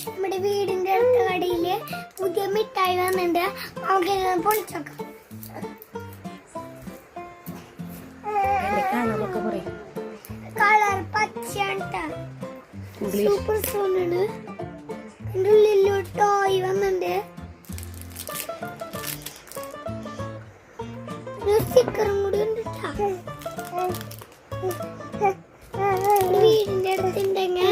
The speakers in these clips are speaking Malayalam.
നമ്മുടെ വീടിന്റെ അടുത്ത കടയില് പുതിയ മിഠായി വന്നിട്ടുണ്ട്. നമുക്ക് പൊളിച്ചോക്കാം. കളർ പച്ചയാണ്. സൂപ്പർ സോണാണ്. അതിന്റെ ഉള്ളിൽ ടോയ് വന്നിട്ടുണ്ട്. സ്റ്റിക്കറും കൂടി ഉണ്ട്. വീടിന്റെ അടുത്തുണ്ടെങ്കിൽ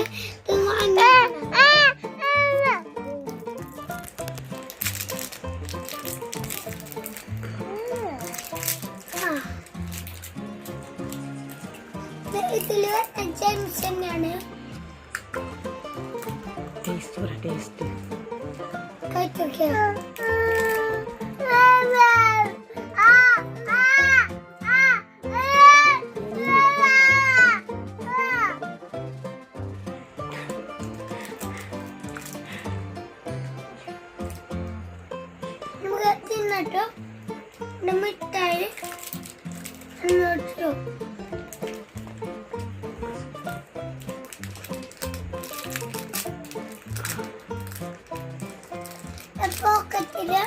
ഇതില് ജെയിംസ് തന്നെയാണ്. നമുക്ക് തിന്നിട്ടോ മിഠായി പോക്കറ്റില്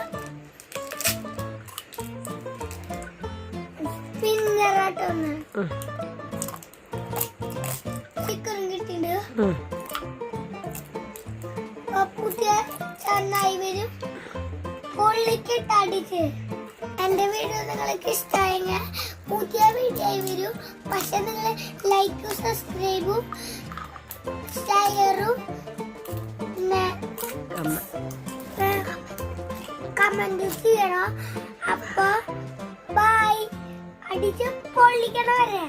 പിന്നറാട്ടൊന്ന് ചിക്കനും കിട്ടിണ്ട്. പുതിയ ചെന്നായി വരും. പൊള്ളിക്കിട്ട് അടിച്ച്. എന്റെ വീഡിയോ നിങ്ങൾക്ക് ഇഷ്ടമായെങ്കിൽ പുതിയ വീഡിയോ ആയി വരും. പക്ഷെ നിങ്ങൾ ലൈക്കും സബ്സ്ക്രൈബും ഷെയറും പിന്നെ കമന്റ് ചെയ്യണം. അപ്പൊ ബൈ. അടിച്ച് പൊള്ളിക്കണ വരെ.